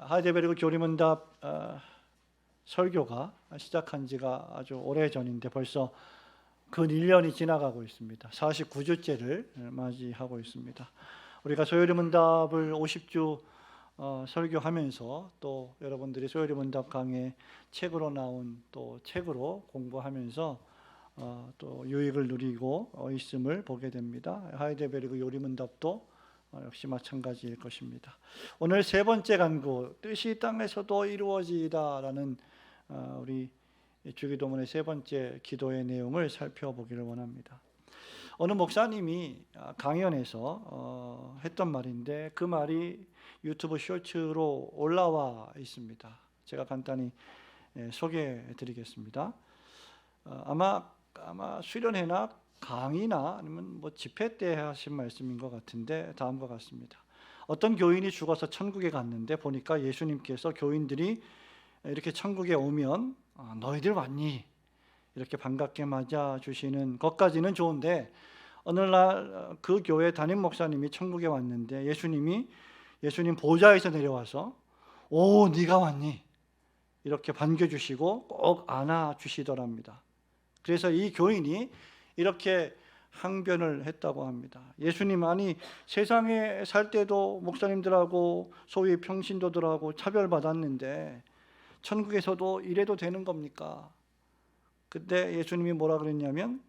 하이델베르그 교리문답 설교가 시작한 지가 아주 오래전인데 벌써 근 1년이 지나가고 있습니다. 49주째를 맞이하고 있습니다. 우리가 소요리문답을 50주 설교하면서 또 여러분들이 소요리문답 강의 책으로 나온 또 책으로 공부하면서 또 유익을 누리고 있음을 보게 됩니다. 하이델베르그 요리문답도 역시 마찬가지일 것입니다. 오늘 세 번째 간구, 뜻이 땅에서도 이루어지다라는 우리 주기도문의 세 번째 기도의 내용을 살펴보기를 원합니다. 어느 목사님이 강연에서 했던 말인데 그 말이 유튜브 쇼츠로 올라와 있습니다. 제가 간단히 소개해 드리겠습니다. 아마 수련회나 강의나 아니면 집회 때 하신 말씀인 것 같은데 다음과 같습니다. 어떤 교인이 죽어서 천국에 갔는데 보니까 예수님께서 교인들이 이렇게 천국에 오면 너희들 왔니? 이렇게 반갑게 맞아 주시는 것까지는 좋은데 어느 날 그 교회 담임 목사님이 천국에 왔는데 예수님 보좌에서 내려와서 오 네가 왔니? 이렇게 반겨주시고 꼭 안아주시더랍니다. 그래서 이 교인이 이렇게 항변을 했다고 합니다. 예수님, 아니 세상에 살 때도 목사님들하고 소위 평신도들하고 차별받았는데 천국에서도 이래도 되는 겁니까? 그때 예수님이 뭐라 그랬냐면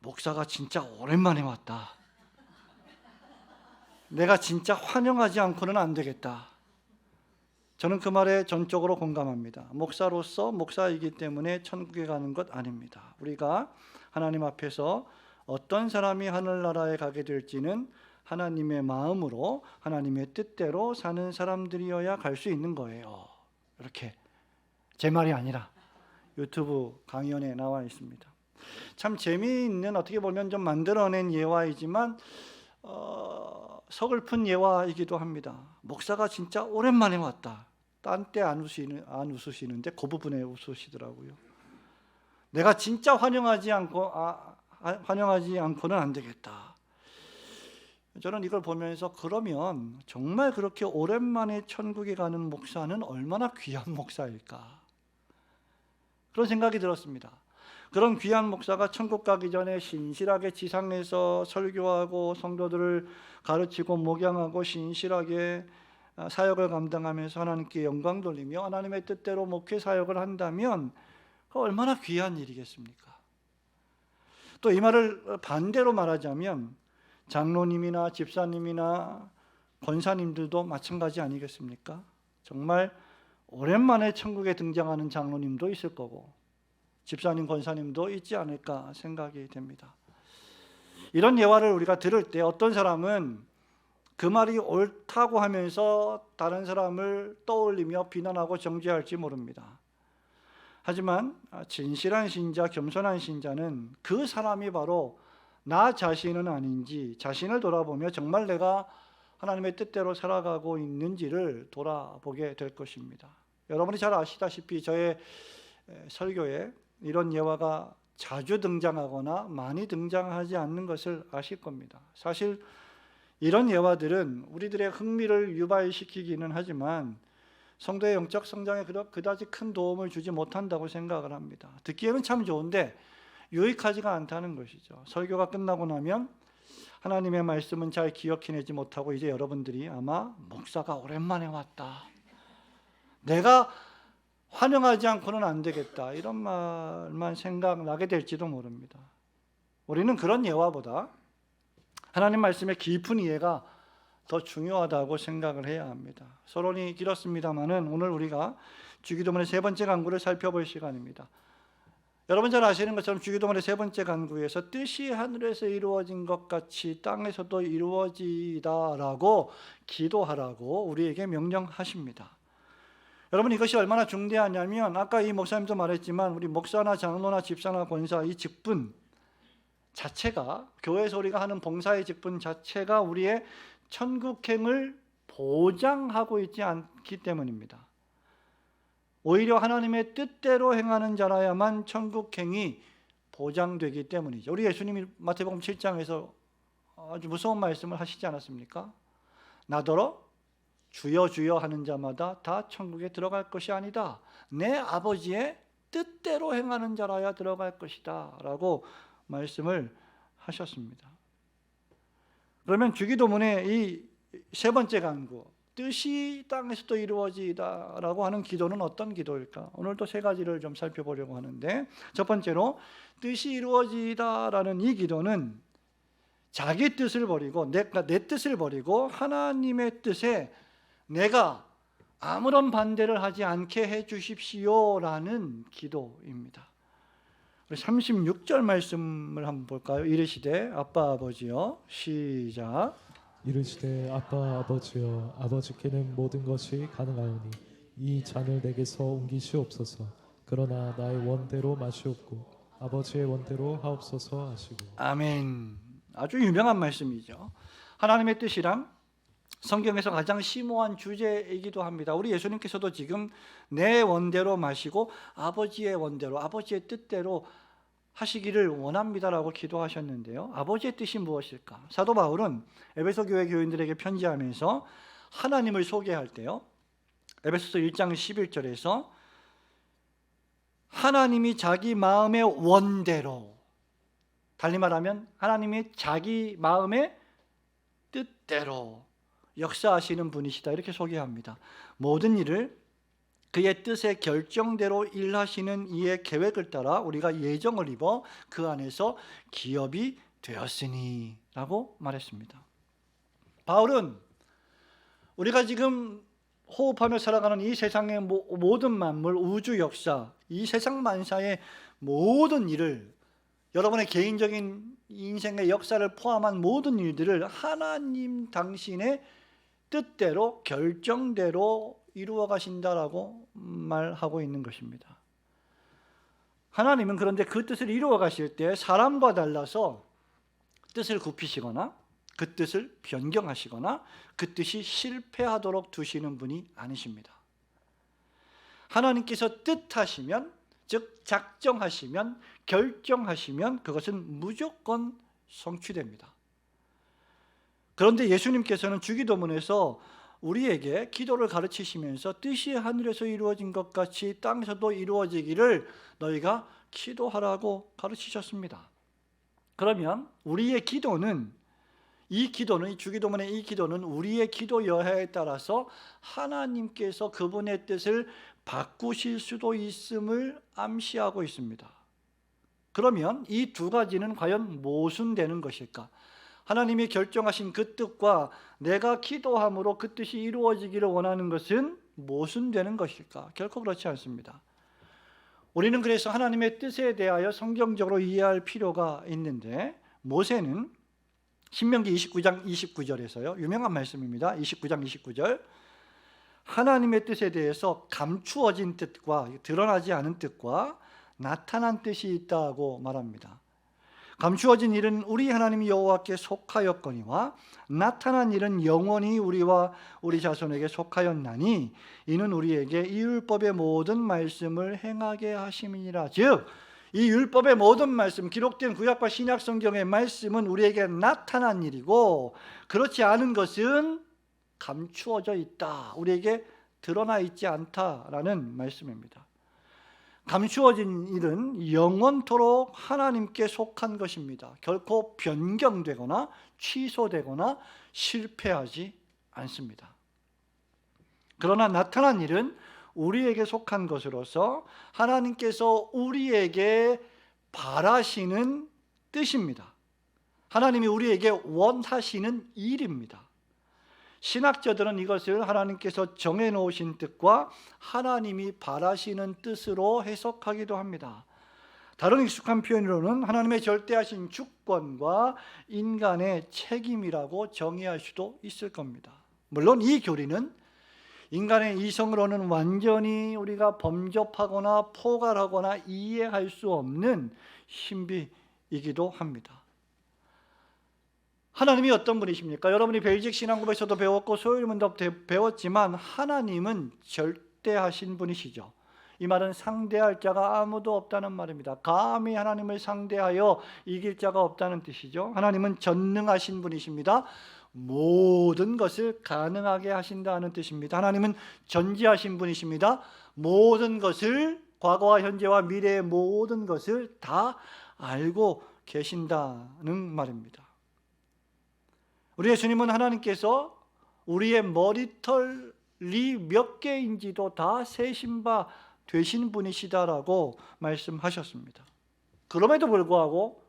목사가 진짜 오랜만에 왔다. 내가 진짜 환영하지 않고는 안 되겠다. 저는 그 말에 전적으로 공감합니다. 목사로서 목사이기 때문에 천국에 가는 것 아닙니다. 우리가 하나님 앞에서 어떤 사람이 하늘나라에 가게 될지는 하나님의 마음으로 하나님의 뜻대로 사는 사람들이어야 갈 수 있는 거예요. 이렇게 제 말이 아니라 유튜브 강연에 나와 있습니다. 참 재미있는, 어떻게 보면 좀 만들어낸 예화이지만 서글픈 예화이기도 합니다. 목사가 진짜 오랜만에 왔다. 딴 때 안 웃으시는데 그 부분에 웃으시더라고요. 내가 진짜 환영하지 않고는 안 되겠다. 저는 이걸 보면서 그러면 정말 그렇게 오랜만에 천국에 가는 목사는 얼마나 귀한 목사일까? 그런 생각이 들었습니다. 그런 귀한 목사가 천국 가기 전에 신실하게 지상에서 설교하고 성도들을 가르치고 목양하고 신실하게 사역을 감당하면서 하나님께 영광 돌리며 하나님의 뜻대로 목회 사역을 한다면 얼마나 귀한 일이겠습니까? 또 이 말을 반대로 말하자면 장로님이나 집사님이나 권사님들도 마찬가지 아니겠습니까? 정말 오랜만에 천국에 등장하는 장로님도 있을 거고 집사님, 권사님도 있지 않을까 생각이 됩니다. 이런 예화를 우리가 들을 때 어떤 사람은 그 말이 옳다고 하면서 다른 사람을 떠올리며 비난하고 정죄할지 모릅니다. 하지만 진실한 신자, 겸손한 신자는 그 사람이 바로 나 자신은 아닌지 자신을 돌아보며 정말 내가 하나님의 뜻대로 살아가고 있는지를 돌아보게 될 것입니다. 여러분이 잘 아시다시피 저의 설교에 이런 예화가 자주 등장하거나 많이 등장하지 않는 것을 아실 겁니다. 사실 이런 예화들은 우리들의 흥미를 유발시키기는 하지만 성도의 영적 성장에 그다지 큰 도움을 주지 못한다고 생각을 합니다. 듣기에는 참 좋은데 유익하지가 않다는 것이죠. 설교가 끝나고 나면 하나님의 말씀은 잘 기억해내지 못하고 이제 여러분들이 아마 목사가 오랜만에 왔다, 내가 환영하지 않고는 안 되겠다, 이런 말만 생각나게 될지도 모릅니다. 우리는 그런 예화보다 하나님 말씀의 깊은 이해가 더 중요하다고 생각을 해야 합니다. 서론이 길었습니다만은 오늘 우리가 주기도문의 세 번째 간구를 살펴볼 시간입니다. 여러분 잘 아시는 것처럼 주기도문의 세 번째 간구에서 뜻이 하늘에서 이루어진 것 같이 땅에서도 이루어지다라고 기도하라고 우리에게 명령하십니다. 여러분 이것이 얼마나 중대하냐면 아까 이 목사님도 말했지만 우리 목사나 장로나 집사나 권사 이 직분 자체가, 교회에서 우리가 하는 봉사의 직분 자체가 우리의 천국행을 보장하고 있지 않기 때문입니다. 오히려 하나님의 뜻대로 행하는 자라야만 천국행이 보장되기 때문이죠. 우리 예수님이 마태복음 7장에서 아주 무서운 말씀을 하시지 않았습니까? 나더러 주여 주여 하는 자마다 다 천국에 들어갈 것이 아니다. 내 아버지의 뜻대로 행하는 자라야 들어갈 것이다 라고 말씀을 하셨습니다. 그러면 주기도문의 이 세 번째 간구, 뜻이 땅에서도 이루어지이다 라고 하는 기도는 어떤 기도일까? 오늘도 세 가지를 좀 살펴보려고 하는데, 첫 번째로 뜻이 이루어지이다 라는 이 기도는 자기 뜻을 버리고 내 뜻을 버리고 하나님의 뜻에 내가 아무런 반대를 하지 않게 해 주십시오 라는 기도입니다. 36절 말씀을 한번 볼까요? 이르시되 아빠 아버지여, 시작. 이르시되 아빠 아버지여, 아버지께는 모든 것이 가능하오니 이 잔을 내게서 옮기시옵소서. 그러나 나의 원대로 마시옵고 아버지의 원대로 하옵소서 하시고. 아멘. 아주 유명한 말씀이죠. 하나님의 뜻이란 성경에서 가장 심오한 주제이기도 합니다. 우리 예수님께서도 지금 내 원대로 마시고 아버지의 원대로, 아버지의 뜻대로 하시기를 원합니다라고 기도하셨는데요. 아버지의 뜻이 무엇일까? 사도 바울은 에베소 교회 교인들에게 편지하면서 하나님을 소개할 때요, 에베소서 1장 11절에서 하나님이 자기 마음의 원대로, 달리 말하면 하나님이 자기 마음의 뜻대로 역사하시는 분이시다 이렇게 소개합니다. 모든 일을 그의 뜻의 결정대로 일하시는 이의 계획을 따라 우리가 예정을 입어 그 안에서 기업이 되었으니 라고 말했습니다. 바울은 우리가 지금 호흡하며 살아가는 이 세상의 모든 만물, 우주 역사, 이 세상 만사의 모든 일을, 여러분의 개인적인 인생의 역사를 포함한 모든 일들을 하나님 당신의 뜻대로 결정대로 이루어 가신다라고 말하고 있는 것입니다. 하나님은 그런데 그 뜻을 이루어 가실 때 사람과 달라서 뜻을 굽히시거나 그 뜻을 변경하시거나 그 뜻이 실패하도록 두시는 분이 아니십니다. 하나님께서 뜻하시면, 즉 작정하시면, 결정하시면 그것은 무조건 성취됩니다. 그런데 예수님께서는 주기도문에서 우리에게 기도를 가르치시면서 뜻이 하늘에서 이루어진 것 같이 땅에서도 이루어지기를 너희가 기도하라고 가르치셨습니다. 그러면 우리의 기도는, 이 주기도문의 이 기도는 우리의 기도 여하에 따라서 하나님께서 그분의 뜻을 바꾸실 수도 있음을 암시하고 있습니다. 그러면 이 두 가지는 과연 모순되는 것일까? 하나님이 결정하신 그 뜻과 내가 기도함으로 그 뜻이 이루어지기를 원하는 것은 모순되는 것일까? 결코 그렇지 않습니다. 우리는 그래서 하나님의 뜻에 대하여 성경적으로 이해할 필요가 있는데, 모세는 신명기 29장 29절에서요, 유명한 말씀입니다. 29장 29절, 하나님의 뜻에 대해서 감추어진 뜻과 드러나지 않은 뜻과 나타난 뜻이 있다고 말합니다. 감추어진 일은 우리 하나님 여호와께 속하였거니와 나타난 일은 영원히 우리와 우리 자손에게 속하였나니 이는 우리에게 이 율법의 모든 말씀을 행하게 하심이니라. 즉 이 율법의 모든 말씀, 기록된 구약과 신약 성경의 말씀은 우리에게 나타난 일이고, 그렇지 않은 것은 감추어져 있다, 우리에게 드러나 있지 않다라는 말씀입니다. 감추어진 일은 영원토록 하나님께 속한 것입니다. 결코 변경되거나 취소되거나 실패하지 않습니다. 그러나 나타난 일은 우리에게 속한 것으로서 하나님께서 우리에게 바라시는 뜻입니다. 하나님이 우리에게 원하시는 일입니다. 신학자들은 이것을 하나님께서 정해놓으신 뜻과 하나님이 바라시는 뜻으로 해석하기도 합니다. 다른 익숙한 표현으로는 하나님의 절대하신 주권과 인간의 책임이라고 정의할 수도 있을 겁니다. 물론 이 교리는 인간의 이성으로는 완전히 우리가 범접하거나 포괄하거나 이해할 수 없는 신비이기도 합니다. 하나님이 어떤 분이십니까? 여러분이 베이직 신앙고에서도 배웠고 소율문도 배웠지만 하나님은 절대하신 분이시죠. 이 말은 상대할 자가 아무도 없다는 말입니다. 감히 하나님을 상대하여 이길 자가 없다는 뜻이죠. 하나님은 전능하신 분이십니다. 모든 것을 가능하게 하신다는 뜻입니다. 하나님은 전지하신 분이십니다. 모든 것을, 과거와 현재와 미래의 모든 것을 다 알고 계신다는 말입니다. 우리 예수님은 하나님께서 우리의 머리털이 몇 개인지도 다 세신 바 되신 분이시다라고 말씀하셨습니다. 그럼에도 불구하고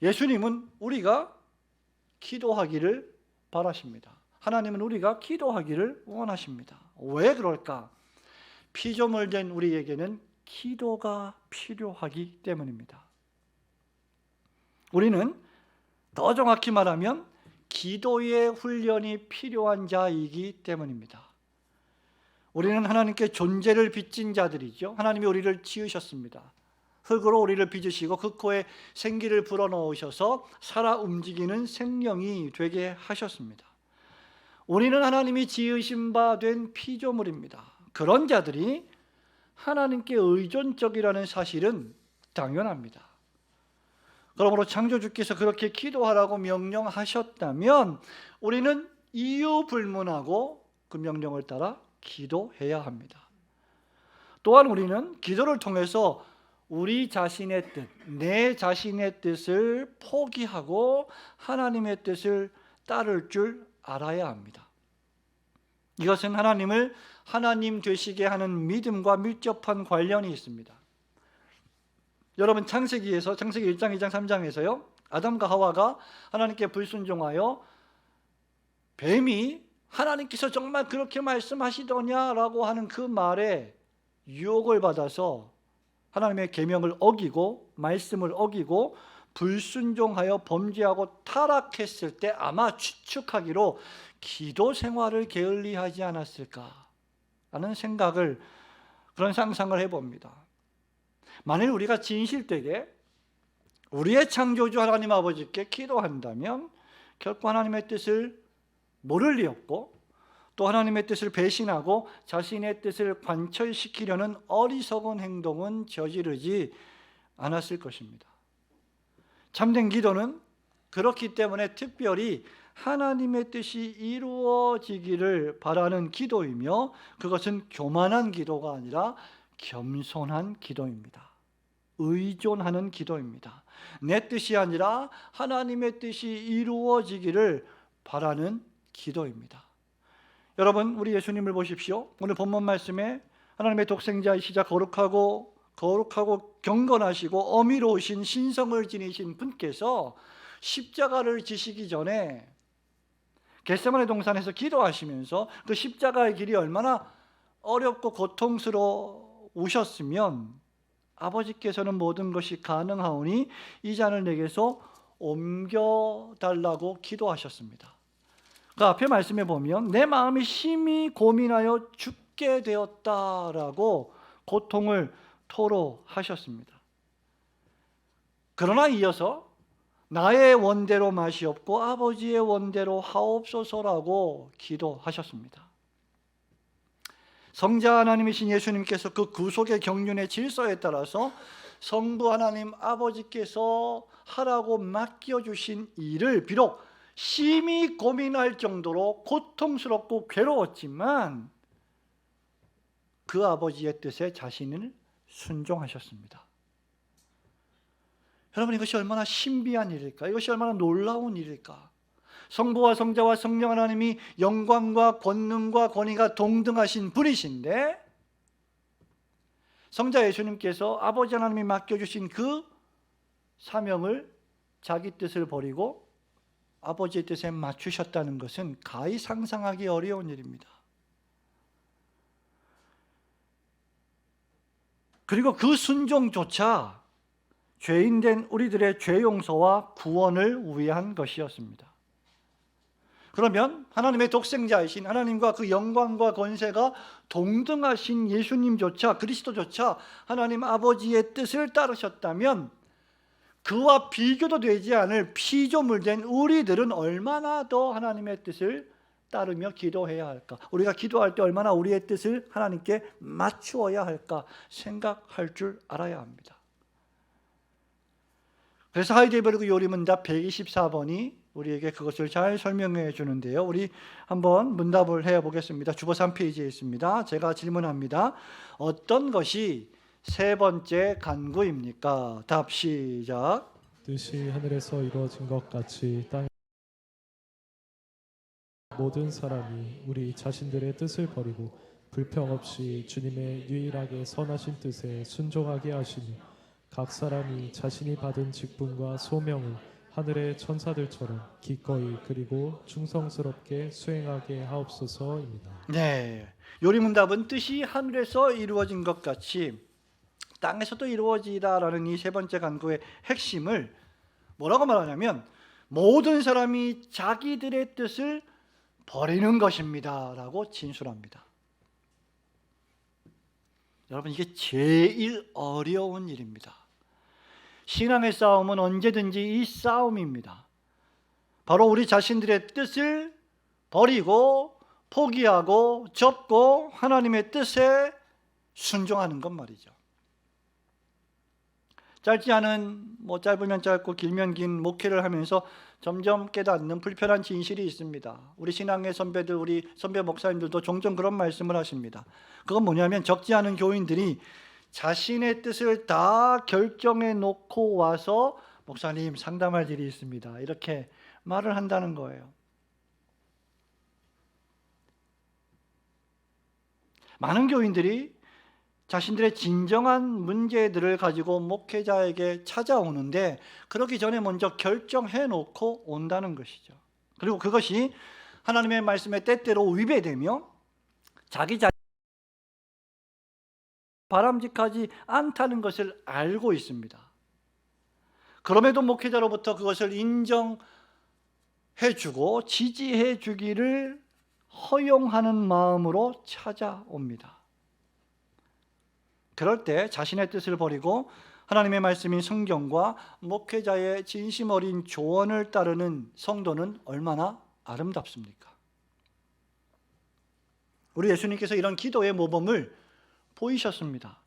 예수님은 우리가 기도하기를 바라십니다. 하나님은 우리가 기도하기를 원하십니다. 왜 그럴까? 피조물 된 우리에게는 기도가 필요하기 때문입니다. 우리는 더 정확히 말하면 기도의 훈련이 필요한 자이기 때문입니다. 우리는 하나님께 존재를 빚진 자들이죠. 하나님이 우리를 지으셨습니다. 흙으로 우리를 빚으시고 그 코에 생기를 불어넣으셔서 살아 움직이는 생명이 되게 하셨습니다. 우리는 하나님이 지으신 바 된 피조물입니다. 그런 자들이 하나님께 의존적이라는 사실은 당연합니다. 그러므로 창조주께서 그렇게 기도하라고 명령하셨다면 우리는 이유 불문하고 그 명령을 따라 기도해야 합니다. 또한 우리는 기도를 통해서 우리 자신의 뜻, 내 자신의 뜻을 포기하고 하나님의 뜻을 따를 줄 알아야 합니다. 이것은 하나님을 하나님 되시게 하는 믿음과 밀접한 관련이 있습니다. 여러분 창세기 1장, 2장, 3장에서요. 아담과 하와가 하나님께 불순종하여 뱀이 하나님께서 정말 그렇게 말씀하시더냐라고 하는 그 말에 유혹을 받아서 하나님의 계명을 어기고 말씀을 어기고 불순종하여 범죄하고 타락했을 때 아마 추측하기로 기도 생활을 게을리하지 않았을까 라는 생각을, 그런 상상을 해봅니다. 만일 우리가 진실되게 우리의 창조주 하나님 아버지께 기도한다면 결코 하나님의 뜻을 모를 리 없고 또 하나님의 뜻을 배신하고 자신의 뜻을 관철시키려는 어리석은 행동은 저지르지 않았을 것입니다. 참된 기도는 그렇기 때문에 특별히 하나님의 뜻이 이루어지기를 바라는 기도이며 그것은 교만한 기도가 아니라 겸손한 기도입니다. 의존하는 기도입니다. 내 뜻이 아니라 하나님의 뜻이 이루어지기를 바라는 기도입니다. 여러분, 우리 예수님을 보십시오. 오늘 본문 말씀에 하나님의 독생자이시자 거룩하고 경건하시고 어미로우신 신성을 지니신 분께서 십자가를 지시기 전에 겟세마네 동산에서 기도하시면서 그 십자가의 길이 얼마나 어렵고 고통스러우셨으면 아버지께서는 모든 것이 가능하오니 이 잔을 내게서 옮겨달라고 기도하셨습니다. 그 앞에 말씀에 보면 내 마음이 심히 고민하여 죽게 되었다라고 고통을 토로하셨습니다. 그러나 이어서 나의 원대로 마시옵고 아버지의 원대로 하옵소서라고 기도하셨습니다. 성자 하나님이신 예수님께서 그 구속의 경륜의 질서에 따라서 성부 하나님 아버지께서 하라고 맡겨주신 일을 비록 심히 고민할 정도로 고통스럽고 괴로웠지만 그 아버지의 뜻에 자신을 순종하셨습니다. 여러분, 이것이 얼마나 신비한 일일까? 이것이 얼마나 놀라운 일일까? 성부와 성자와 성령 하나님이 영광과 권능과 권위가 동등하신 분이신데 성자 예수님께서 아버지 하나님이 맡겨주신 그 사명을 자기 뜻을 버리고 아버지의 뜻에 맞추셨다는 것은 가히 상상하기 어려운 일입니다. 그리고 그 순종조차 죄인된 우리들의 죄 용서와 구원을 위한 것이었습니다. 그러면 하나님의 독생자이신 하나님과 그 영광과 권세가 동등하신 예수님조차, 그리스도조차 하나님 아버지의 뜻을 따르셨다면 그와 비교도 되지 않을 피조물된 우리들은 얼마나 더 하나님의 뜻을 따르며 기도해야 할까? 우리가 기도할 때 얼마나 우리의 뜻을 하나님께 맞추어야 할까 생각할 줄 알아야 합니다. 그래서 하이델베르그 요리문답 124번이 우리에게 그것을 잘 설명해 주는데요. 우리 한번 문답을 해 보겠습니다. 주보 3페이지에 있습니다. 제가 질문합니다. 어떤 것이 세 번째 간구입니까? 답 시작. 뜻이 하늘에서 이루어진 것 같이 땅 모든 사람이 우리 자신들의 뜻을 버리고 불평 없이 주님의 유일하게 선하신 뜻에 순종하게 하시니 각 사람이 자신이 받은 직분과 소명을 하늘의 천사들처럼 기꺼이 그리고 충성스럽게 수행하게 하옵소서입니다. 네. 요리문답은 뜻이 하늘에서 이루어진 것 같이 땅에서도 이루어지다라는 이 세 번째 간구의 핵심을 뭐라고 말하냐면 모든 사람이 자기들의 뜻을 버리는 것입니다라고 진술합니다. 여러분, 이게 제일 어려운 일입니다. 신앙의 싸움은 언제든지 이 싸움입니다. 바로 우리 자신들의 뜻을 버리고 포기하고 접고 하나님의 뜻에 순종하는 것 말이죠. 짧지 않은, 짧으면 짧고 길면 긴 목회를 하면서 점점 깨닫는 불편한 진실이 있습니다. 우리 신앙의 선배들, 우리 선배 목사님들도 종종 그런 말씀을 하십니다. 그건 뭐냐면 적지 않은 교인들이 자신의 뜻을 다 결정해 놓고 와서 목사님 상담할 일이 있습니다, 이렇게 말을 한다는 거예요. 많은 교인들이 자신들의 진정한 문제들을 가지고 목회자에게 찾아오는데 그러기 전에 먼저 결정해 놓고 온다는 것이죠. 그리고 그것이 하나님의 말씀에 때때로 위배되며 자기 자신 바람직하지 않다는 것을 알고 있습니다. 그럼에도 목회자로부터 그것을 인정해 주고 지지해 주기를 허용하는 마음으로 찾아옵니다. 그럴 때 자신의 뜻을 버리고 하나님의 말씀인 성경과 목회자의 진심 어린 조언을 따르는 성도는 얼마나 아름답습니까? 우리 예수님께서 이런 기도의 모범을 보이셨습니다.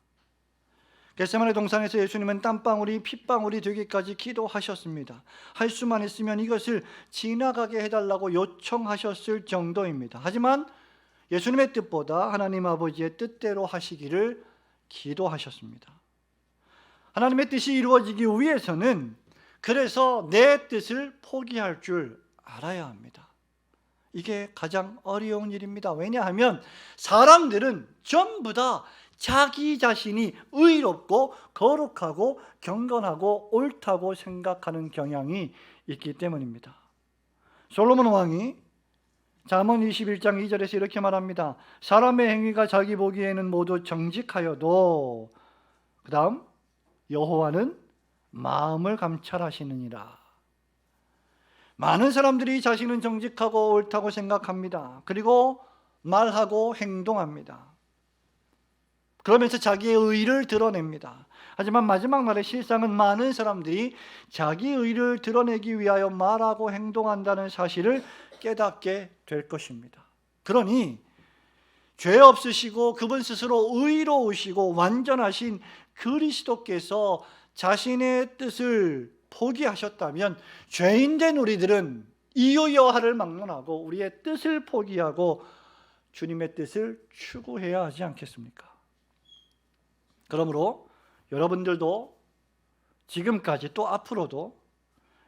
겟세마네 동산에서 예수님은 땀방울이 핏방울이 되기까지 기도하셨습니다. 할 수만 있으면 이것을 지나가게 해달라고 요청하셨을 정도입니다. 하지만 예수님의 뜻보다 하나님 아버지의 뜻대로 하시기를 기도하셨습니다. 하나님의 뜻이 이루어지기 위해서는 그래서 내 뜻을 포기할 줄 알아야 합니다. 이게 가장 어려운 일입니다. 왜냐하면 사람들은 전부 다 자기 자신이 의롭고 거룩하고 경건하고 옳다고 생각하는 경향이 있기 때문입니다. 솔로몬 왕이 잠언 21장 2절에서 이렇게 말합니다. 사람의 행위가 자기 보기에는 모두 정직하여도 그 다음 여호와는 마음을 감찰하시느니라. 많은 사람들이 자신은 정직하고 옳다고 생각합니다. 그리고 말하고 행동합니다. 그러면서 자기의 의를 드러냅니다. 하지만 마지막 날의 실상은 많은 사람들이 자기 의를 드러내기 위하여 말하고 행동한다는 사실을 깨닫게 될 것입니다. 그러니 죄 없으시고 그분 스스로 의로우시고 완전하신 그리스도께서 자신의 뜻을 포기하셨다면 죄인된 우리들은 이유여하를 막론하고 우리의 뜻을 포기하고 주님의 뜻을 추구해야 하지 않겠습니까? 그러므로 여러분들도 지금까지 또 앞으로도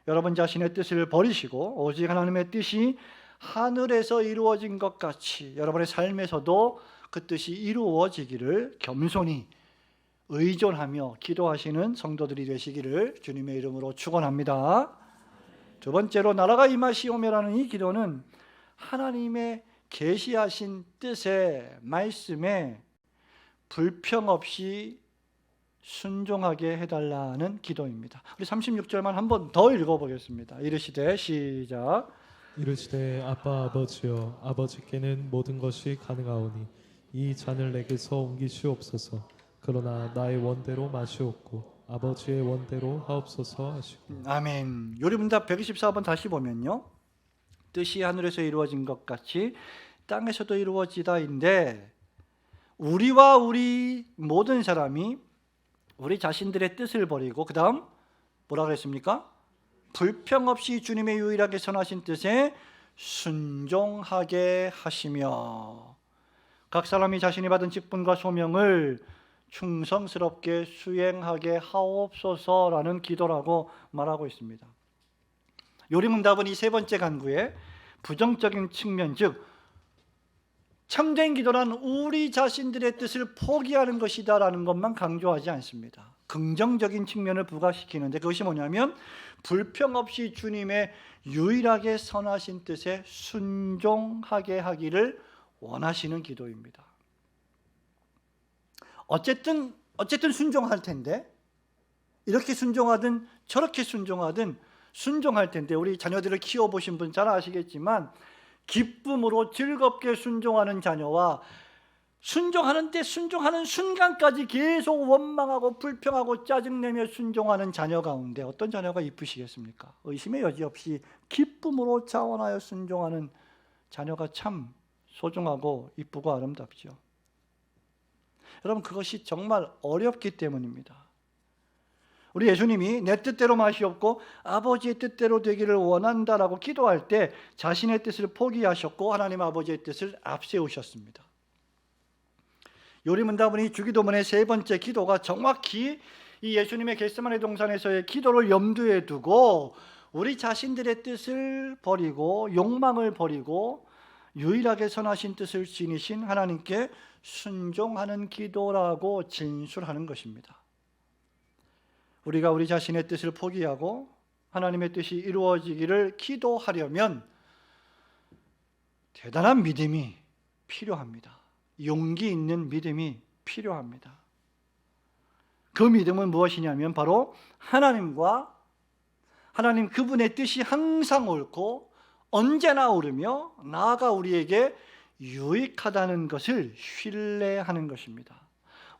여러분 자신의 뜻을 버리시고 오직 하나님의 뜻이 하늘에서 이루어진 것 같이 여러분의 삶에서도 그 뜻이 이루어지기를 겸손히 의존하며 기도하시는 성도들이 되시기를 주님의 이름으로 축원합니다. 두 번째로 나라가 임하시오며라는 이 기도는 하나님의 계시하신 뜻의 말씀에 불평 없이 순종하게 해달라는 기도입니다. 우리 36절만 한 번 더 읽어보겠습니다. 이르시되 시작. 이르시되 아빠 아버지여 아버지께는 모든 것이 가능하오니 이 잔을 내게서 옮기시옵소서. 그러나 나의 원대로 마시옵고 아버지의 원대로 하옵소서 하시고. 아멘. 요리문답 124번 다시 보면요, 뜻이 하늘에서 이루어진 것 같이 땅에서도 이루어지다인데 우리와 우리 모든 사람이 우리 자신들의 뜻을 버리고 그 다음 뭐라 그랬습니까? 불평 없이 주님의 유일하게 선하신 뜻에 순종하게 하시며 각 사람이 자신이 받은 직분과 소명을 충성스럽게 수행하게 하옵소서라는 기도라고 말하고 있습니다. 요리문답은 이 세 번째 간구의 부정적인 측면, 즉 참된 기도란 우리 자신들의 뜻을 포기하는 것이다라는 것만 강조하지 않습니다. 긍정적인 측면을 부각시키는데 그것이 뭐냐면 불평 없이 주님의 유일하게 선하신 뜻에 순종하게 하기를 원하시는 기도입니다. 어쨌든 순종할 텐데, 이렇게 순종하든 저렇게 순종하든 순종할 텐데, 우리 자녀들을 키워보신 분 잘 아시겠지만 기쁨으로 즐겁게 순종하는 자녀와 순종하는데 순종하는 순간까지 계속 원망하고 불평하고 짜증내며 순종하는 자녀 가운데 어떤 자녀가 이쁘시겠습니까? 의심의 여지 없이 기쁨으로 자원하여 순종하는 자녀가 참 소중하고 이쁘고 아름답죠. 여러분, 그것이 정말 어렵기 때문입니다. 우리 예수님이 내 뜻대로 마시옵고 아버지의 뜻대로 되기를 원한다라고 기도할 때 자신의 뜻을 포기하셨고 하나님 아버지의 뜻을 앞세우셨습니다. 요리문답은 이 주기도문의 세 번째 기도가 정확히 이 예수님의 겟세마네 동산에서의 기도를 염두에 두고 우리 자신들의 뜻을 버리고 욕망을 버리고 유일하게 선하신 뜻을 지니신 하나님께 순종하는 기도라고 진술하는 것입니다. 우리가 우리 자신의 뜻을 포기하고 하나님의 뜻이 이루어지기를 기도하려면 대단한 믿음이 필요합니다. 용기 있는 믿음이 필요합니다. 그 믿음은 무엇이냐면 바로 하나님과 하나님 그분의 뜻이 항상 옳고 언제나 옳으며 나아가 우리에게 유익하다는 것을 신뢰하는 것입니다.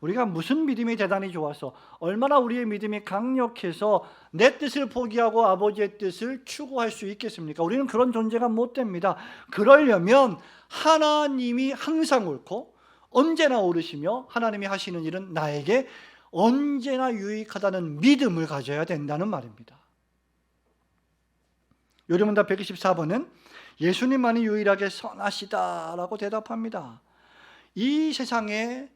우리가 무슨 믿음이 대단히 좋아서 얼마나 우리의 믿음이 강력해서 내 뜻을 포기하고 아버지의 뜻을 추구할 수 있겠습니까? 우리는 그런 존재가 못 됩니다. 그러려면 하나님이 항상 옳고 언제나 옳으시며 하나님이 하시는 일은 나에게 언제나 유익하다는 믿음을 가져야 된다는 말입니다. 요리문답 124번은 예수님만이 유일하게 선하시다라고 대답합니다. 이 세상에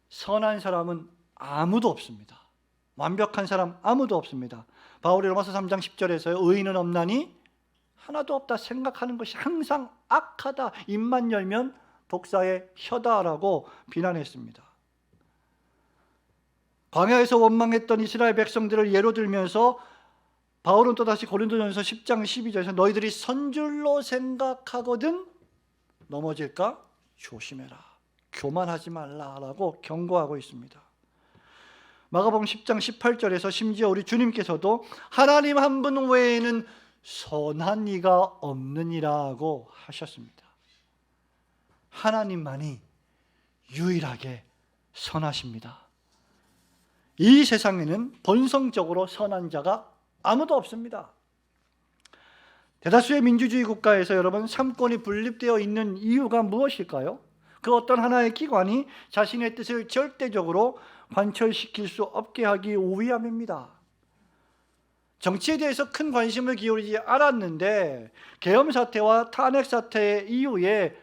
선한 사람은 아무도 없습니다. 완벽한 사람 아무도 없습니다. 바울이 로마서 3장 10절에서요, 의인은 없나니 하나도 없다 생각하는 것이 항상 악하다, 입만 열면 독사의 혀다라고 비난했습니다. 광야에서 원망했던 이스라엘 백성들을 예로 들면서 바울은 또다시 고린도전서 10장 12절에서 너희들이 선줄로 생각하거든 넘어질까 조심해라, 교만하지 말라라고 경고하고 있습니다. 마가복음 10장 18절에서 심지어 우리 주님께서도 하나님 한 분 외에는 선한 이가 없느니라고 하셨습니다. 하나님만이 유일하게 선하십니다. 이 세상에는 본성적으로 선한 자가 아무도 없습니다. 대다수의 민주주의 국가에서 여러분 삼권이 분립되어 있는 이유가 무엇일까요? 그 어떤 하나의 기관이 자신의 뜻을 절대적으로 관철시킬 수 없게 하기 위함입니다. 정치에 대해서 큰 관심을 기울이지 않았는데 계엄 사태와 탄핵 사태 이후에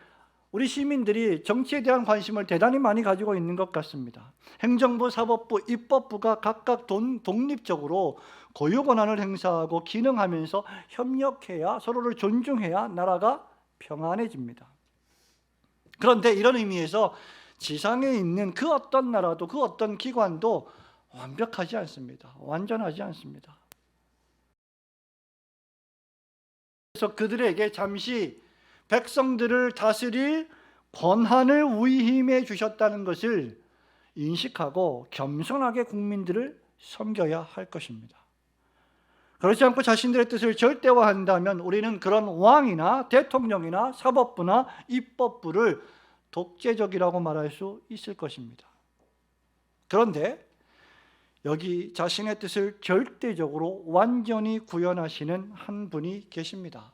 우리 시민들이 정치에 대한 관심을 대단히 많이 가지고 있는 것 같습니다. 행정부, 사법부, 입법부가 각각 독립적으로 고유 권한을 행사하고 기능하면서 협력해야, 서로를 존중해야 나라가 평안해집니다. 그런데 이런 의미에서 지상에 있는 그 어떤 나라도 그 어떤 기관도 완벽하지 않습니다. 완전하지 않습니다. 그래서 그들에게 잠시 백성들을 다스릴 권한을 위임해 주셨다는 것을 인식하고 겸손하게 국민들을 섬겨야 할 것입니다. 그렇지 않고 자신들의 뜻을 절대화한다면 우리는 그런 왕이나 대통령이나 사법부나 입법부를 독재적이라고 말할 수 있을 것입니다. 그런데 여기 자신의 뜻을 절대적으로 완전히 구현하시는 한 분이 계십니다.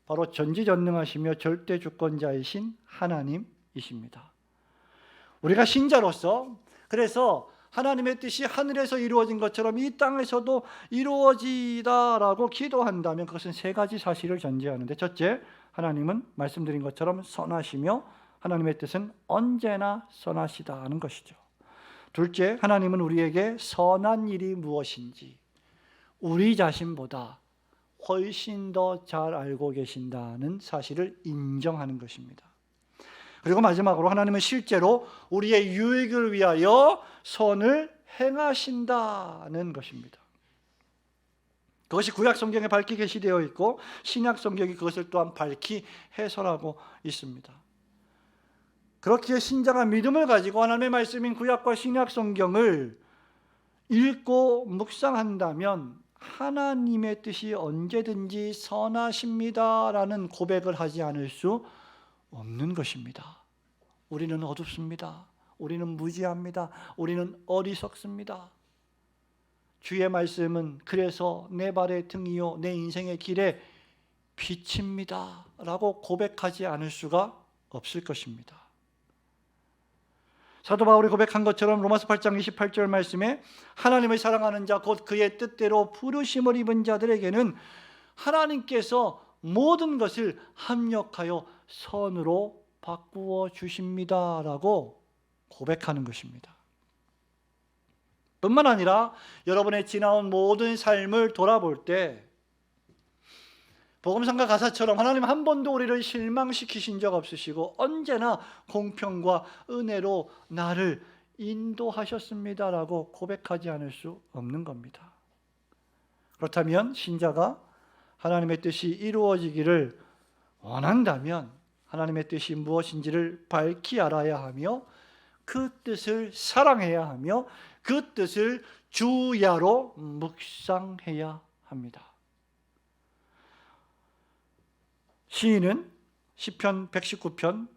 바로 전지전능하시며 절대 주권자이신 하나님이십니다. 우리가 신자로서 그래서 하나님의 뜻이 하늘에서 이루어진 것처럼 이 땅에서도 이루어지다라고 기도한다면 그것은 세 가지 사실을 전제하는데, 첫째, 하나님은 말씀드린 것처럼 선하시며 하나님의 뜻은 언제나 선하시다는 것이죠. 둘째, 하나님은 우리에게 선한 일이 무엇인지 우리 자신보다 훨씬 더 잘 알고 계신다는 사실을 인정하는 것입니다. 그리고 마지막으로 하나님은 실제로 우리의 유익을 위하여 선을 행하신다는 것입니다. 그것이 구약 성경에 밝히 게시되어 있고 신약 성경이 그것을 또한 밝히 해설하고 있습니다. 그렇기에 신자가 믿음을 가지고 하나님의 말씀인 구약과 신약 성경을 읽고 묵상한다면 하나님의 뜻이 언제든지 선하십니다라는 고백을 하지 않을 수 없는 것입니다. 우리는 어둡습니다. 우리는 무지합니다. 우리는 어리석습니다. 주의 말씀은 그래서 내 발의 등이요 내 인생의 길에 빛입니다 라고 고백하지 않을 수가 없을 것입니다. 사도 바울이 고백한 것처럼 로마서 8장 28절 말씀에 하나님을 사랑하는 자 곧 그의 뜻대로 부르심을 입은 자들에게는 하나님께서 모든 것을 합력하여 선으로 바꾸어 주십니다 라고 고백하는 것입니다. 뿐만 아니라 여러분의 지나온 모든 삶을 돌아볼 때 복음성가 가사처럼 하나님 한 번도 우리를 실망시키신 적 없으시고 언제나 공평과 은혜로 나를 인도하셨습니다라고 고백하지 않을 수 없는 겁니다. 그렇다면 신자가 하나님의 뜻이 이루어지기를 원한다면 하나님의 뜻이 무엇인지를 밝히 알아야 하며 그 뜻을 사랑해야 하며 그 뜻을 주야로 묵상해야 합니다. 시인은 시편 119편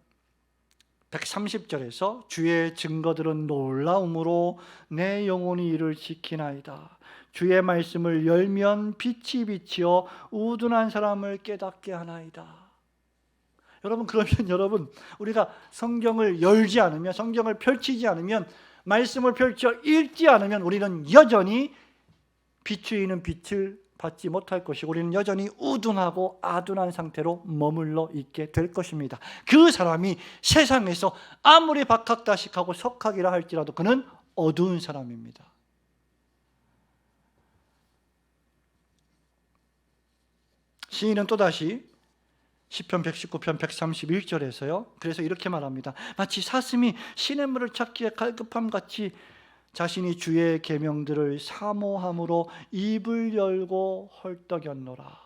130절에서 주의 증거들은 놀라움으로 내 영혼이 이를 지키나이다. 주의 말씀을 열면 빛이 비치어 우둔한 사람을 깨닫게 하나이다. 여러분, 그러면 여러분, 우리가 성경을 열지 않으면, 성경을 펼치지 않으면, 말씀을 펼쳐 읽지 않으면 우리는 여전히 비추이는 빛을 받지 못할 것이고 우리는 여전히 우둔하고 아둔한 상태로 머물러 있게 될 것입니다. 그 사람이 세상에서 아무리 박학다식하고 석학이라 할지라도 그는 어두운 사람입니다. 시인은 또다시 시편 119편 131절에서요. 그래서 이렇게 말합니다. 마치 사슴이 시냇물을 찾기에 갈급함같이 자신이 주의 계명들을 사모함으로 입을 열고 헐떡였노라.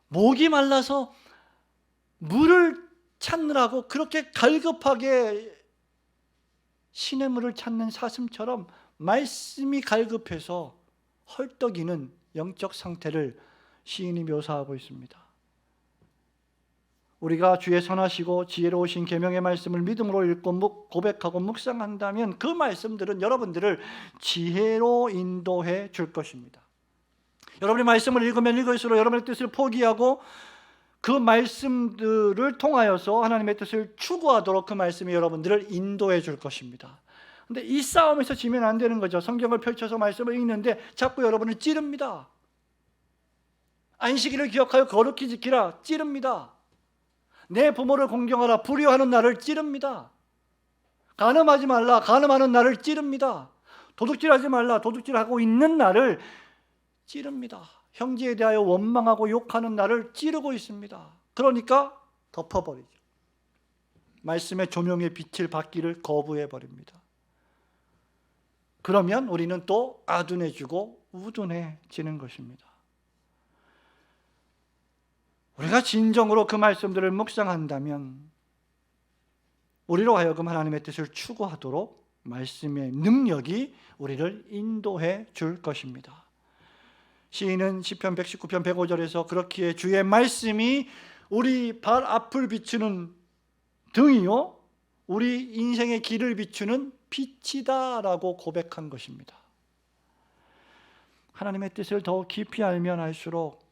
목이 말라서 물을 찾느라고 그렇게 갈급하게 시냇물을 찾는 사슴처럼 말씀이 갈급해서 헐떡이는 영적 상태를 시인이 묘사하고 있습니다. 우리가 주의 선하시고 지혜로우신 계명의 말씀을 믿음으로 읽고 고백하고 묵상한다면 그 말씀들은 여러분들을 지혜로 인도해 줄 것입니다. 여러분이 말씀을 읽으면 읽을수록 여러분의 뜻을 포기하고 그 말씀들을 통하여서 하나님의 뜻을 추구하도록 그 말씀이 여러분들을 인도해 줄 것입니다. 근데 이 싸움에서 지면 안 되는 거죠. 성경을 펼쳐서 말씀을 읽는데 자꾸 여러분을 찌릅니다. 안식일을 기억하여 거룩히 지키라 찌릅니다. 내 부모를 공경하라 불효하는 나를 찌릅니다. 간음하지 말라 간음하는 나를 찌릅니다. 도둑질하지 말라 도둑질하고 있는 나를 찌릅니다. 형제에 대하여 원망하고 욕하는 나를 찌르고 있습니다. 그러니까 덮어버리죠. 말씀의 조명의 빛을 받기를 거부해버립니다. 그러면 우리는 또 아둔해지고 우둔해지는 것입니다. 우리가 진정으로 그 말씀들을 묵상한다면 우리로 하여금 하나님의 뜻을 추구하도록 말씀의 능력이 우리를 인도해 줄 것입니다. 시인은 시편 119편 105절에서 그렇기에 주의 말씀이 우리 발 앞을 비추는 등이요 우리 인생의 길을 비추는 빛이다라고 고백한 것입니다. 하나님의 뜻을 더욱 깊이 알면 알수록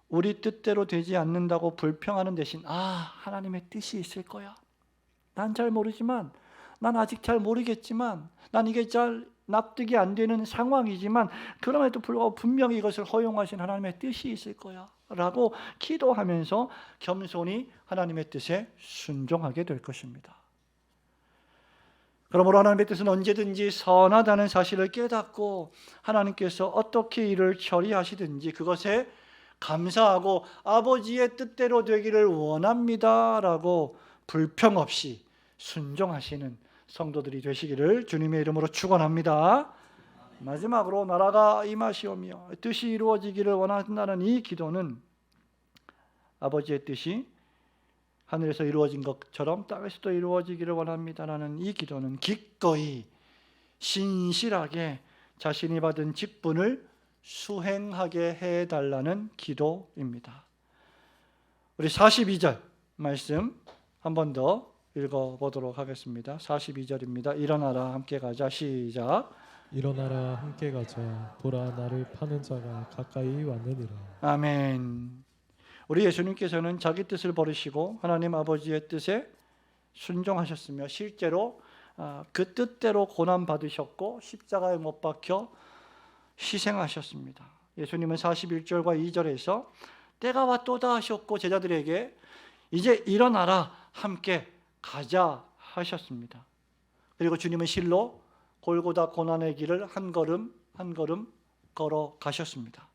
우리 뜻대로 되지 않는다고 불평하는 대신 하나님의 뜻이 있을 거야. 난 잘 모르지만 난 아직 잘 모르겠지만, 난 이게 잘 납득이 안 되는 상황이지만 그럼에도 불구하고 분명히 이것을 허용하신 하나님의 뜻이 있을 거야 라고 기도하면서 겸손히 하나님의 뜻에 순종하게 될 것입니다. 그러므로 하나님의 뜻은 언제든지 선하다는 사실을 깨닫고 하나님께서 어떻게 일을 처리하시든지 그것에 감사하고 아버지의 뜻대로 되기를 원합니다 라고 불평 없이 순종하시는 성도들이 되시기를 주님의 이름으로 축원합니다. 마지막으로 나라가 임하시오며 뜻이 이루어지기를 원한다는 이 기도는 아버지의 뜻이 하늘에서 이루어진 것처럼 땅에서도 이루어지기를 원합니다라는 이 기도는 기꺼이 신실하게 자신이 받은 직분을 수행하게 해달라는 기도입니다. 우리 42절 말씀 한 번 더 읽어보도록 하겠습니다. 42절입니다. 일어나라 함께 가자. 시작. 일어나라 함께 가자. 보라 나를 파는 자가 가까이 왔느니라. 아멘. 우리 예수님께서는 자기 뜻을 버리시고 하나님 아버지의 뜻에 순종하셨으며 실제로 그 뜻대로 고난 받으셨고 십자가에 못 박혀 희생하셨습니다. 예수님은 41절과 2절에서 때가 왔도다 하셨고 제자들에게 이제 일어나라 함께 가자 하셨습니다. 그리고 주님은 실로 골고다 고난의 길을 한 걸음 한 걸음 걸어가셨습니다.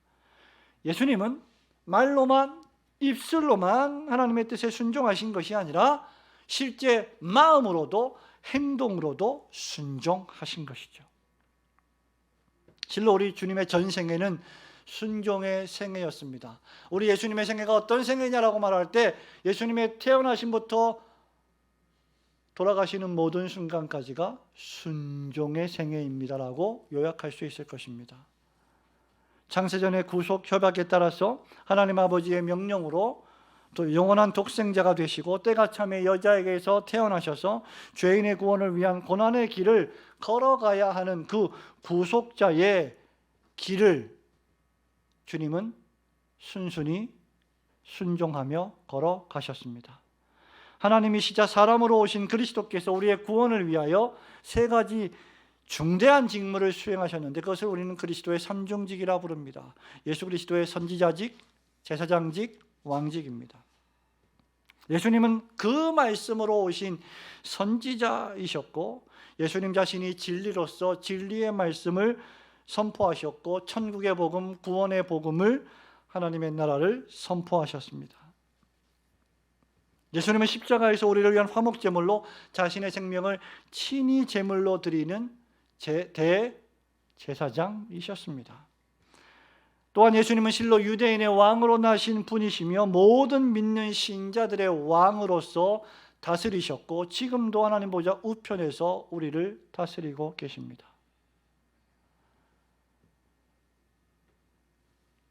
예수님은 말로만 입술로만 하나님의 뜻에 순종하신 것이 아니라 실제 마음으로도 행동으로도 순종하신 것이죠. 실로 우리 주님의 전생애는 순종의 생애였습니다. 우리 예수님의 생애가 어떤 생애냐라고 말할 때 예수님의 태어나심부터 돌아가시는 모든 순간까지가 순종의 생애입니다라고 요약할 수 있을 것입니다. 창세전의 구속 협약에 따라서 하나님 아버지의 명령으로 또 영원한 독생자가 되시고 때가 참에 여자에게서 태어나셔서 죄인의 구원을 위한 고난의 길을 걸어가야 하는 그 구속자의 길을 주님은 순순히 순종하며 걸어가셨습니다. 하나님이시자 사람으로 오신 그리스도께서 우리의 구원을 위하여 세 가지 중대한 직무를 수행하셨는데 그것을 우리는 그리스도의 삼중직이라 부릅니다. 예수 그리스도의 선지자직, 제사장직, 왕직입니다. 예수님은 그 말씀으로 오신 선지자이셨고 예수님 자신이 진리로서 진리의 말씀을 선포하셨고 천국의 복음, 구원의 복음을 하나님의 나라를 선포하셨습니다. 예수님은 십자가에서 우리를 위한 화목제물로 자신의 생명을 친히 제물로 드리는 대제사장이셨습니다. 또한 예수님은 실로 유대인의 왕으로 나신 분이시며 모든 믿는 신자들의 왕으로서 다스리셨고 지금도 하나님 보좌 우편에서 우리를 다스리고 계십니다.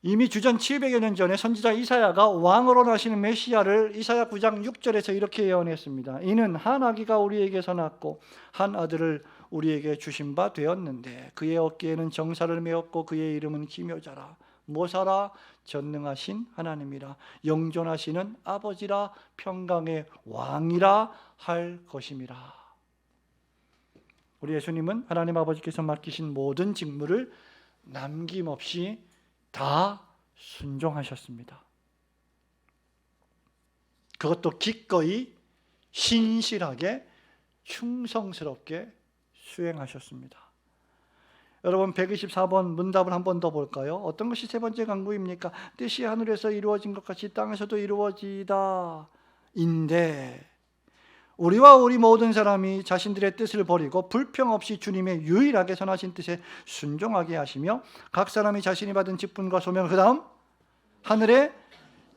이미 주전 700여 년 전에 선지자 이사야가 왕으로 나시는 메시아를 이사야 9장 6절에서 이렇게 예언했습니다. 이는 한 아기가 우리에게서 낳고 한 아들을 우리에게 주신 바 되었는데 그의 어깨에는 정사를 메었고 그의 이름은 기묘자라 모사라 전능하신 하나님이라 영존하시는 아버지라 평강의 왕이라 할 것임이라. 우리 예수님은 하나님 아버지께서 맡기신 모든 직무를 남김없이 다 순종하셨습니다. 그것도 기꺼이 신실하게 충성스럽게 수행하셨습니다. 여러분 124번 문답을 한 번 더 볼까요? 어떤 것이 세 번째 강구입니까? 뜻이 하늘에서 이루어진 것 같이 땅에서도 이루어지다 인데 우리와 우리 모든 사람이 자신들의 뜻을 버리고 불평 없이 주님의 유일하게 선하신 뜻에 순종하게 하시며 각 사람이 자신이 받은 직분과 소명을 그 다음 하늘의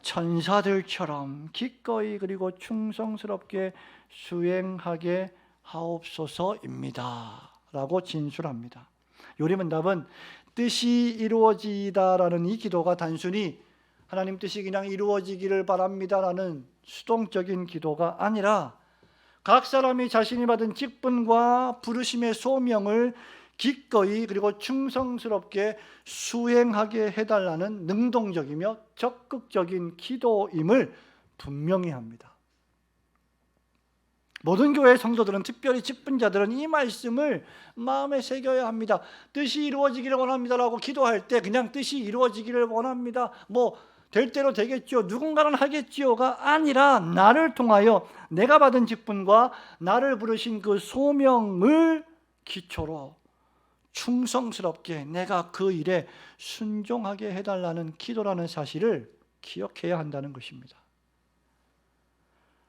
천사들처럼 기꺼이 그리고 충성스럽게 수행하게 하옵소서입니다 라고 진술합니다. 요리문답은 뜻이 이루어지다라는 이 기도가 단순히 하나님 뜻이 그냥 이루어지기를 바랍니다라는 수동적인 기도가 아니라 각 사람이 자신이 받은 직분과 부르심의 소명을 기꺼이 그리고 충성스럽게 수행하게 해달라는 능동적이며 적극적인 기도임을 분명히 합니다. 모든 교회 성도들은, 특별히 직분자들은 이 말씀을 마음에 새겨야 합니다. 뜻이 이루어지기를 원합니다라고 기도할 때 그냥 뜻이 이루어지기를 원합니다, 뭐 될 대로 되겠죠, 누군가는 하겠지요가 아니라 나를 통하여 내가 받은 직분과 나를 부르신 그 소명을 기초로 충성스럽게 내가 그 일에 순종하게 해달라는 기도라는 사실을 기억해야 한다는 것입니다.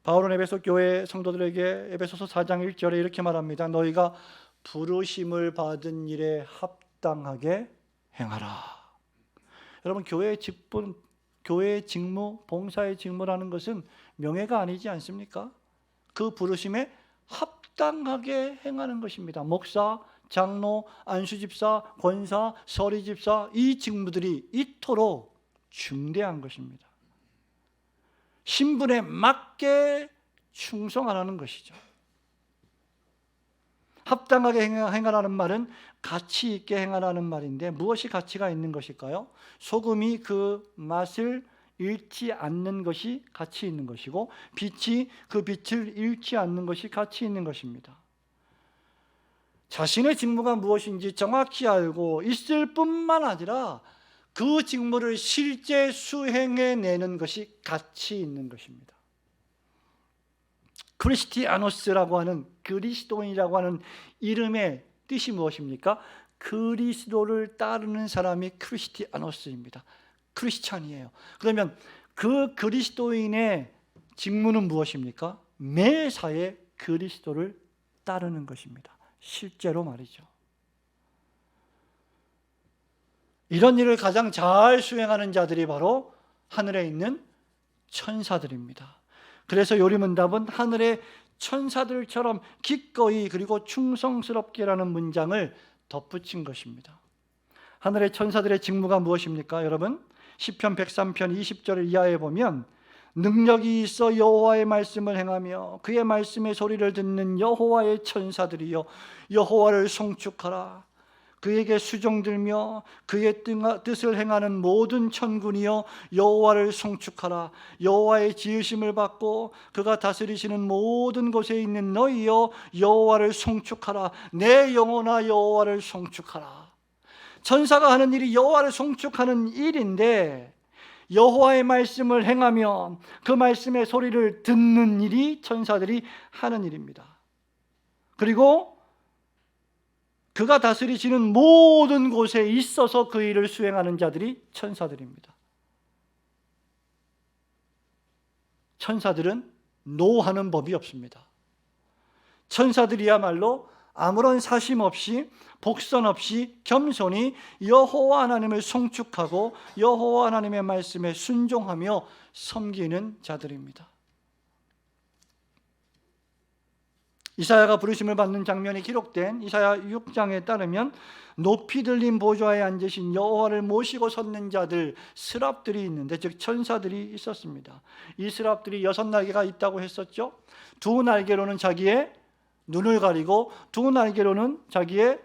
바울은 에베소 교회 성도들에게 에베소서 4장 1절에 이렇게 말합니다. 너희가 부르심을 받은 일에 합당하게 행하라. 여러분, 교회의 직분, 교회의 직무, 봉사의 직무라는 것은 명예가 아니지 않습니까? 그 부르심에 합당하게 행하는 것입니다. 목사, 장로, 안수집사, 권사, 서리집사, 이 직무들이 이토록 중대한 것입니다. 신분에 맞게 충성하라는 것이죠. 합당하게 행하라는 말은 가치 있게 행하라는 말인데, 무엇이 가치가 있는 것일까요? 소금이 그 맛을 잃지 않는 것이 가치 있는 것이고, 빛이 그 빛을 잃지 않는 것이 가치 있는 것입니다. 자신의 직무가 무엇인지 정확히 알고 있을 뿐만 아니라 그 직무를 실제 수행해내는 것이 가치 있는 것입니다. 크리스티아노스라고 하는, 그리스도인이라고 하는 이름의 뜻이 무엇입니까? 그리스도를 따르는 사람이 크리스티아노스입니다. 크리스찬이에요. 그러면 그 그리스도인의 직무는 무엇입니까? 매사에 그리스도를 따르는 것입니다. 실제로 말이죠. 이런 일을 가장 잘 수행하는 자들이 바로 하늘에 있는 천사들입니다. 그래서 요리문답은 하늘의 천사들처럼 기꺼이 그리고 충성스럽게라는 문장을 덧붙인 것입니다. 하늘의 천사들의 직무가 무엇입니까? 여러분, 시편 103편 20절 이하에 보면 능력이 있어 여호와의 말씀을 행하며 그의 말씀의 소리를 듣는 여호와의 천사들이여 여호와를 송축하라. 그에게 수종들며 그의 뜻을 행하는 모든 천군이여 여호와를 송축하라. 여호와의 지으심을 받고 그가 다스리시는 모든 곳에 있는 너희여 여호와를 송축하라. 내 영혼아 여호와를 송축하라. 천사가 하는 일이 여호와를 송축하는 일인데, 여호와의 말씀을 행하며 그 말씀의 소리를 듣는 일이 천사들이 하는 일입니다. 그리고 그가 다스리시는 모든 곳에 있어서 그 일을 수행하는 자들이 천사들입니다. 천사들은 노하는 법이 없습니다. 천사들이야말로 아무런 사심 없이, 복선 없이 겸손히 여호와 하나님을 송축하고 여호와 하나님의 말씀에 순종하며 섬기는 자들입니다. 이사야가 부르심을 받는 장면이 기록된 이사야 6장에 따르면 높이 들린 보좌에 앉으신 여호와를 모시고 섰는 자들, 스랍들이 있는데, 즉 천사들이 있었습니다. 이 스랍들이 6날개가 있다고 했었죠. 2날개로는 자기의 눈을 가리고 2날개로는 자기의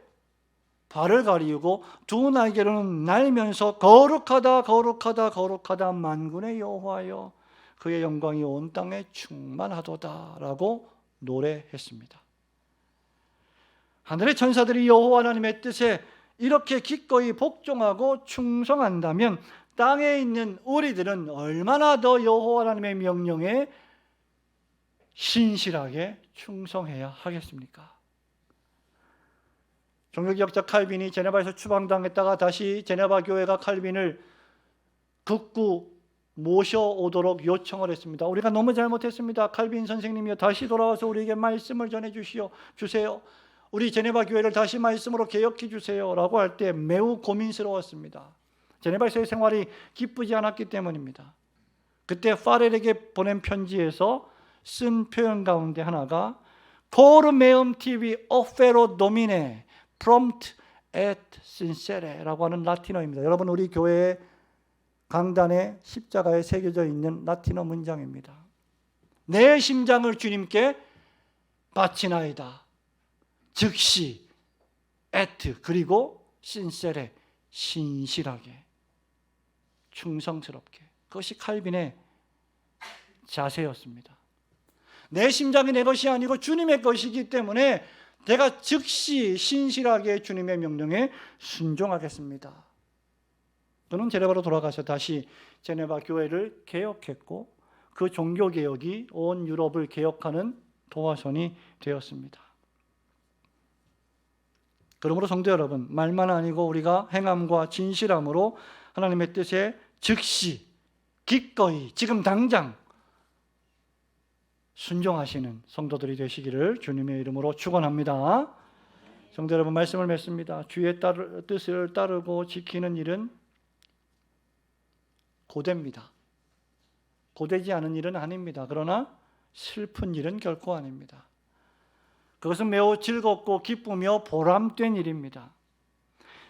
발을 가리우고 2날개로는 날면서 거룩하다 거룩하다 거룩하다 만군의 여호와여 그의 영광이 온 땅에 충만하도다 라고 노래했습니다. 하늘의 천사들이 여호와 하나님의 뜻에 이렇게 기꺼이 복종하고 충성한다면 땅에 있는 우리들은 얼마나 더 여호와 하나님의 명령에 신실하게 충성해야 하겠습니까? 종교개혁자 칼빈이 제네바에서 추방당했다가 다시 제네바 교회가 칼빈을 극구 모셔오도록 요청을 했습니다. 우리가 너무 잘못했습니다. 칼빈 선생님이요, 다시 돌아와서 우리에게 말씀을 전해 주세요. 우리 제네바 교회를 다시 말씀으로 개혁해 주세요 라고 할 때 매우 고민스러웠습니다. 제네바에서의 생활이 기쁘지 않았기 때문입니다. 그때 파렐에게 보낸 편지에서 쓴 표현 가운데 하나가 Cor meum tibi offero domine prompt et sincere 라고 하는 라틴어입니다. 여러분, 우리 교회의 강단에 십자가에 새겨져 있는 라틴어 문장입니다. 내 심장을 주님께 바치나이다. 즉시, et, 그리고 sincere, 신실하게, 충성스럽게. 그것이 칼빈의 자세였습니다. 내 심장이 내 것이 아니고 주님의 것이기 때문에 내가 즉시 신실하게 주님의 명령에 순종하겠습니다. 그는 제네바로 돌아가서 다시 제네바 교회를 개혁했고 그 종교개혁이 온 유럽을 개혁하는 도화선이 되었습니다. 그러므로 성도 여러분, 말만 아니고 우리가 행함과 진실함으로 하나님의 뜻에 즉시 기꺼이 지금 당장 순종하시는 성도들이 되시기를 주님의 이름으로 축원합니다. 성도 여러분, 말씀을 맺습니다. 주의 뜻을 따르고 지키는 일은 고됩니다. 고되지 않은 일은 아닙니다. 그러나 슬픈 일은 결코 아닙니다. 그것은 매우 즐겁고 기쁘며 보람된 일입니다.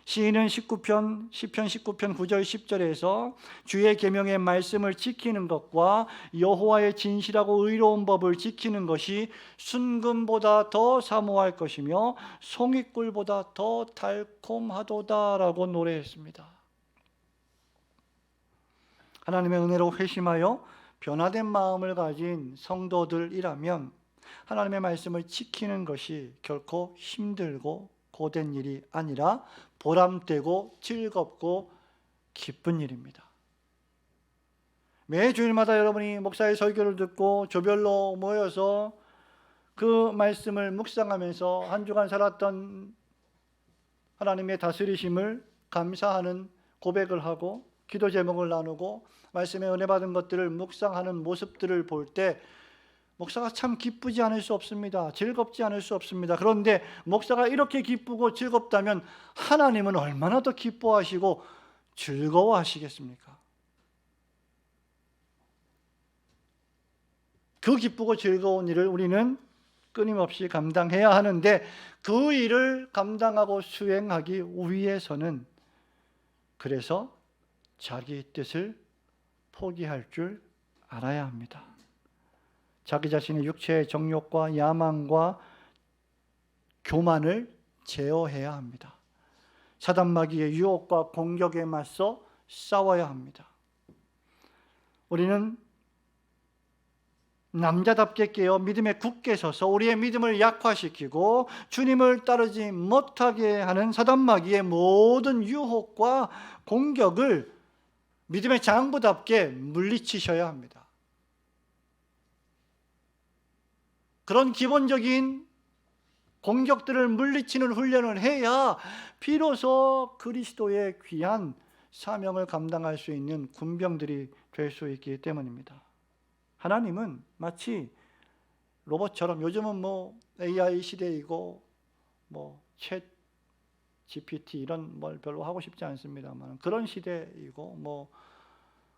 시인은 시편 19편 9절 10절에서 주의 계명의 말씀을 지키는 것과 여호와의 진실하고 의로운 법을 지키는 것이 순금보다 더 사모할 것이며 송이꿀보다 더 달콤하도다라고 노래했습니다. 하나님의 은혜로 회심하여 변화된 마음을 가진 성도들이라면 하나님의 말씀을 지키는 것이 결코 힘들고 고된 일이 아니라 보람되고 즐겁고 기쁜 일입니다. 매 주일마다 여러분이 목사의 설교를 듣고 조별로 모여서 그 말씀을 묵상하면서 한 주간 살았던 하나님의 다스리심을 감사하는 고백을 하고 기도 제목을 나누고 말씀에 은혜 받은 것들을 묵상하는 모습들을 볼 때 목사가 참 기쁘지 않을 수 없습니다. 즐겁지 않을 수 없습니다. 그런데 목사가 이렇게 기쁘고 즐겁다면 하나님은 얼마나 더 기뻐하시고 즐거워하시겠습니까? 그 기쁘고 즐거운 일을 우리는 끊임없이 감당해야 하는데 그 일을 감당하고 수행하기 위해서는 그래서 자기 뜻을 포기할 줄 알아야 합니다. 자기 자신의 육체의 정욕과 야망과 교만을 제어해야 합니다. 사단 마귀의 유혹과 공격에 맞서 싸워야 합니다. 우리는 남자답게 깨어 믿음에 굳게 서서 우리의 믿음을 약화시키고 주님을 따르지 못하게 하는 사단 마귀의 모든 유혹과 공격을 믿음의 장부답게 물리치셔야 합니다. 그런 기본적인 공격들을 물리치는 훈련을 해야 비로소 그리스도의 귀한 사명을 감당할 수 있는 군병들이 될 수 있기 때문입니다. 하나님은 마치 로봇처럼, 요즘은 AI 시대이고 챗 GPT 이런 걸 별로 하고 싶지 않습니다만 그런 시대이고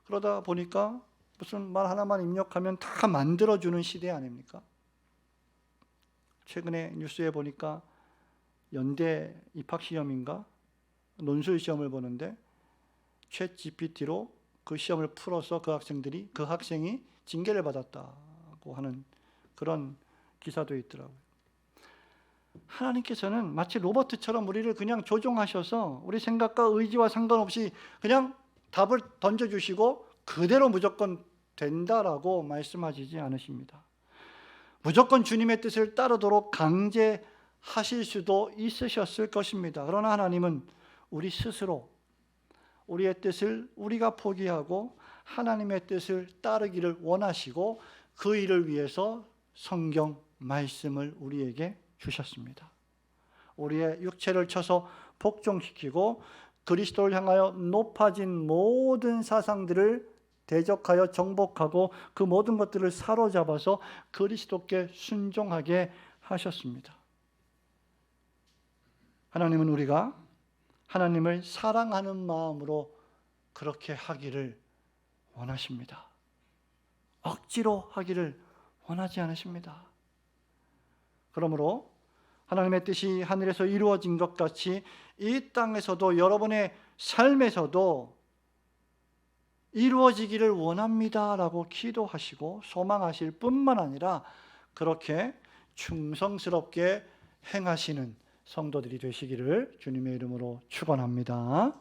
그러다 보니까 무슨 말 하나만 입력하면 다 만들어주는 시대 아닙니까? 최근에 뉴스에 보니까 연대 입학시험인가 논술 시험을 보는데 챗 GPT로 그 시험을 풀어서 그 학생이 징계를 받았다고 하는 그런 기사도 있더라고요. 하나님께서는 마치 로봇처럼 우리를 그냥 조종하셔서 우리 생각과 의지와 상관없이 그냥 답을 던져주시고 그대로 무조건 된다라고 말씀하시지 않으십니다. 무조건 주님의 뜻을 따르도록 강제하실 수도 있으셨을 것입니다. 그러나 하나님은 우리 스스로 우리의 뜻을 우리가 포기하고 하나님의 뜻을 따르기를 원하시고 그 일을 위해서 성경 말씀을 우리에게 주셨습니다. 우리의 육체를 쳐서 복종시키고 그리스도를 향하여 높아진 모든 사상들을 대적하여 정복하고 그 모든 것들을 사로잡아서 그리스도께 순종하게 하셨습니다. 하나님은 우리가 하나님을 사랑하는 마음으로 그렇게 하기를 원하십니다. 억지로 하기를 원하지 않으십니다. 그러므로 하나님의 뜻이 하늘에서 이루어진 것 같이 이 땅에서도 여러분의 삶에서도 이루어지기를 원합니다라고 기도하시고 소망하실 뿐만 아니라 그렇게 충성스럽게 행하시는 성도들이 되시기를 주님의 이름으로 축원합니다.